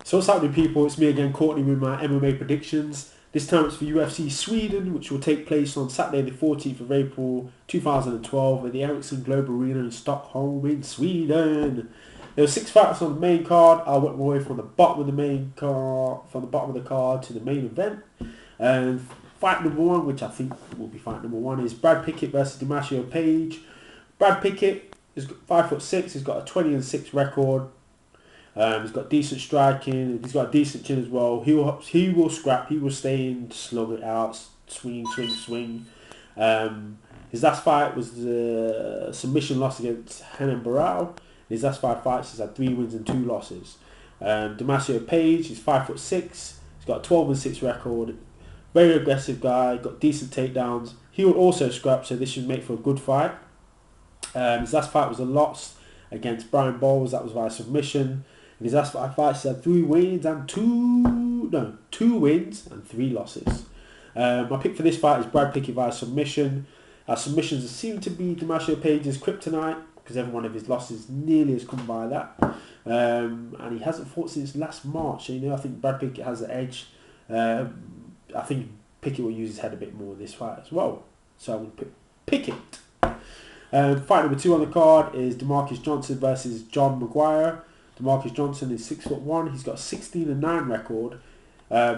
So what's happening, people? It's me again, Courtney, with my MMA predictions. This time it's for UFC Sweden, which will take place on Saturday the 14th of April 2012 at the Ericsson Globe Arena in Stockholm in Sweden. There were 6 fights on the main card. I went my way from the bottom of the main card, to the main event. And fight number 1, which I think will be fight number 1, is Brad Pickett versus Demasio Page. Brad Pickett is 5'6". He's got a 20-6 record. He's got decent striking. He's got a decent chin as well. He will scrap. He will stay in, slug it out, swing. His last fight was the submission loss against Henan Barao. His last 5 fights, he's had 3 wins and 2 losses. Demasio Page, he's 5'6". He's got a 12-6 record. Very aggressive guy. Got decent takedowns. He will also scrap, so this should make for a good fight. His last fight was a loss against Brian Bowles. That was via submission. In his last 5 fights, he had 2 wins and 3 losses. My pick for this fight is Brad Pickett via submission. Submissions seem to be Demasio Page's kryptonite, because every one of his losses nearly has come by that. And he hasn't fought since last March. So, I think Brad Pickett has the edge. I think Pickett will use his head a bit more in this fight as well. So I will pick Pickett. Fight number 2 on the card is DeMarcus Johnson versus John Maguire. DeMarcus Johnson is 6'1". He's got a 16-9 record.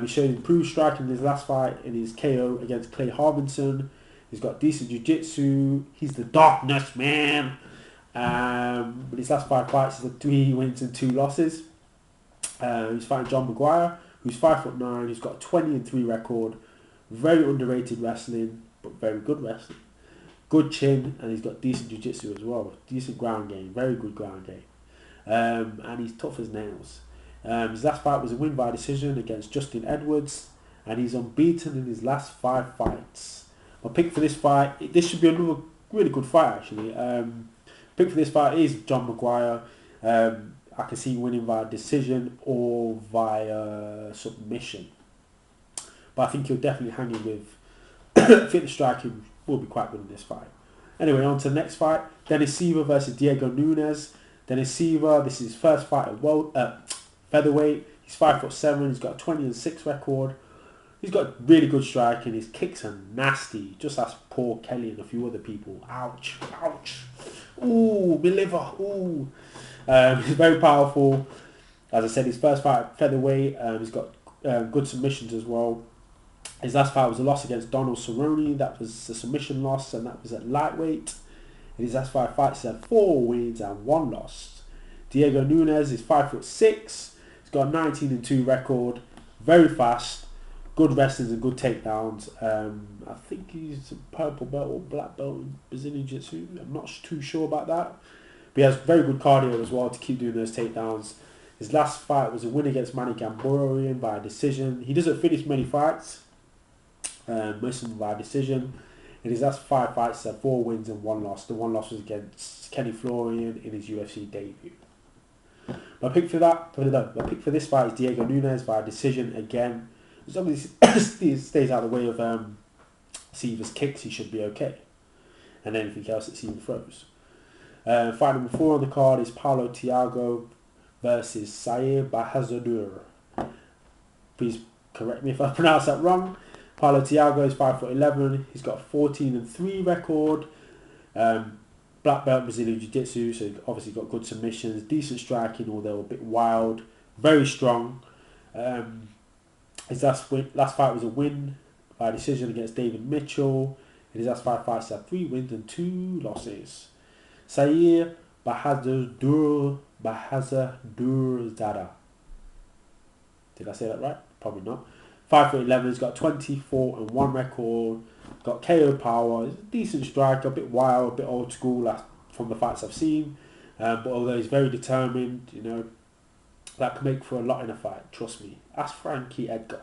He showed improved striking in his last fight in his KO against Clay Harbinson. He's got decent jiu-jitsu. He's the darkness, man. But his last 5 fights, he's had 3 wins and 2 losses. He's fighting John Maguire, who's 5'9". He's got a 20-3 record. Very underrated wrestling, but very good wrestling. Good chin, and he's got decent jiu-jitsu as well. Decent ground game. Very good ground game. And he's tough as nails. His last fight was a win by decision against Justin Edwards, and he's unbeaten in his last 5 fights. My pick for this fight, this should be another really good fight actually. Pick for this fight is John Maguire. I can see him winning via decision or via submission, but I think he'll definitely hang in with. I think the striking will be quite good in this fight. Anyway, on to the next fight. Dennis Silva versus Diego Nunes. Dennis Silva, this is his first fight at featherweight. He's 5'7". He's got a 20-6 record. He's got really good striking. His kicks are nasty. Just as Paul Kelly and a few other people. Ouch, ouch. Ooh, my liver. Ooh. He's very powerful. As I said, his first fight at featherweight. He's got good submissions as well. His last fight was a loss against Donald Cerrone. That was a submission loss, and that was at lightweight. In his last 5 fights, he had 4 wins and 1 loss. Diego Nunes is 5'6". He's got a 19-2 record. Very fast. Good wrestling and good takedowns. I think he's a purple belt or black belt in Brazilian Jiu-Jitsu. I'm not too sure about that. But he has very good cardio as well to keep doing those takedowns. His last fight was a win against Manny Gamborian by decision. He doesn't finish many fights. Most of them by decision. In his last 5 fights, he had 4 wins and 1 loss. The 1 loss was against Kenny Florian in his UFC debut. My pick for this fight is Diego Nunes by decision again. As long as he stays out of the way of Silva's kicks, he should be okay. And anything else that Silva throws. Fight number 4 on the card is Paulo Thiago versus Sayer Bahadur. Please correct me if I pronounce that wrong. Paulo Thiago is 5'11". He's got a 14-3 record. Black belt Brazilian Jiu-Jitsu, so he's obviously got good submissions, decent striking, although a bit wild. Very strong. His last fight was a win by decision against David Mitchell. In his last 5 fights, he had 3 wins and 2 losses. Sayer Bahadur Zada. Did I say that right? Probably not. 5'11", he's got 24-1 record, got KO power, he's a decent striker, a bit wild, a bit old school from the fights I've seen. But although he's very determined, that can make for a lot in a fight, trust me. Ask Frankie Edgar.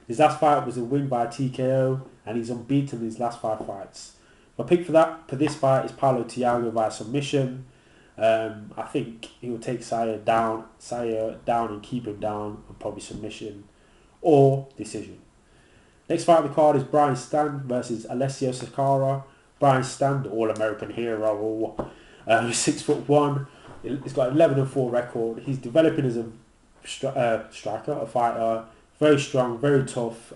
His last fight was a win by TKO, and he's unbeaten in his last 5 fights. My pick for this fight is Paulo Thiago via submission. I think he will take Sayer down and keep him down, and probably submission or decision. Next fight on the card is Brian Stand versus Alessio Sakara. Brian Stand, the All-American hero, 6'1". He's got an 11-4 record. He's developing as a striker, a fighter, very strong, very tough.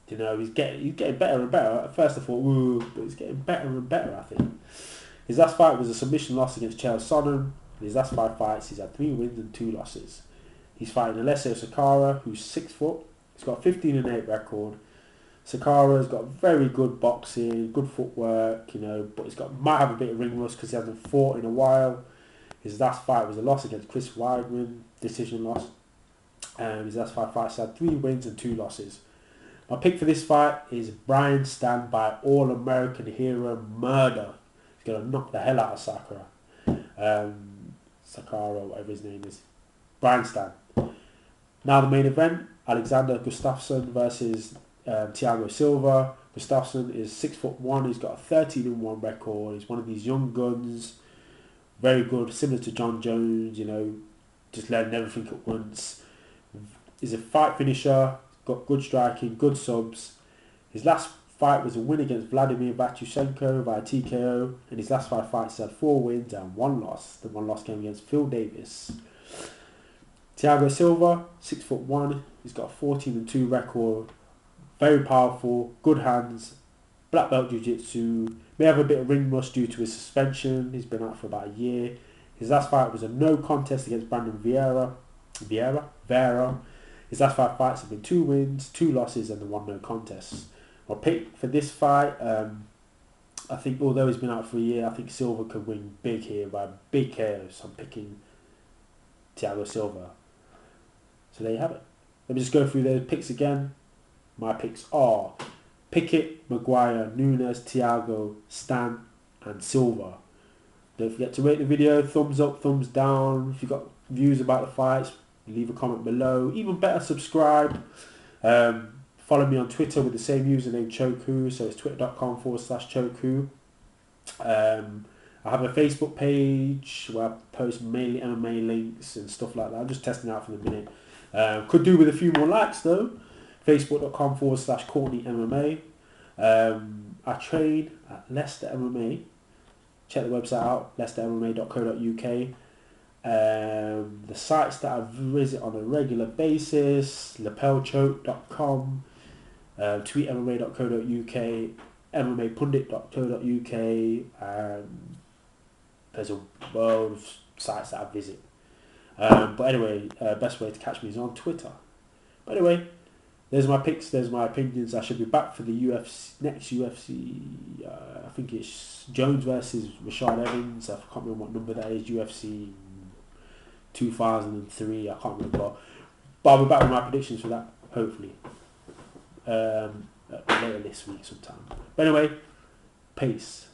You know, he's getting better and better. At first I thought, ooh, but he's getting better and better, I think. His last fight was a submission loss against Sonnen. In his last 5 fights, he's had 3 wins and 2 losses. He's fighting Alessio Sakara, who's 6 foot. He's got a 15-8 record. Sakara's got very good boxing, good footwork, you know, but might have a bit of ring rust because he hasn't fought in a while. His last fight was a loss against Chris Weidman, decision loss. His last 5 fights had 3 wins and 2 losses. My pick for this fight is Brian Stann by All-American hero Murder. He's going to knock the hell out of Sakara. Sakara, whatever his name is. Brian Stann. Now the main event, Alexander Gustafsson versus Thiago Silva. Gustafsson is 6'1". He's got a 13-1 record. He's one of these young guns. Very good, similar to John Jones, you know, just learning everything at once. He's a fight finisher. Got good striking, good subs. His last fight was a win against Vladimir Vachusenko via TKO. And his last 5 fights had 4 wins and 1 loss. The 1 loss came against Phil Davis. Thiago Silva, 6'1". He's got a 14-2 record. Very powerful, good hands. Black belt jiu-jitsu. May have a bit of ring rust due to his suspension. He's been out for about a year. His last fight was a no contest against Brandon Vieira. His last 5 fights have been 2 wins, 2 losses and the 1 no contest. My pick for this fight, I think although he's been out for a year, I think Silva could win big here by big KO. So I'm picking Thiago Silva. So there you have it. Let me just go through those picks again. My picks are Pickett, Maguire, Nunes, Thiago, Stan and Silva. Don't forget to rate the video, thumbs up, thumbs down. If you've got views about the fights, leave a comment below. Even better, subscribe. Follow me on Twitter with the same username, Choku. So it's twitter.com/Choku. I have a Facebook page where I post mainly MMA links and stuff like that. I'm just testing it out for the minute. Could do with a few more likes though. Facebook.com/Courtney MMA. I train at Leicester MMA. Check the website out, leicestermma.co.uk. The sites that I visit on a regular basis, lapelchoke.com, tweetmma.co.uk, mmapundit.co.uk. There's a world of sites that I visit. But anyway, best way to catch me is on Twitter. But anyway, there's my picks, there's my opinions. I should be back for the next UFC. I think it's Jones versus Rashad Evans. I can't remember what number that is. UFC 2003. I can't remember. But I'll be back with my predictions for that, hopefully. Later this week sometime. But anyway, peace.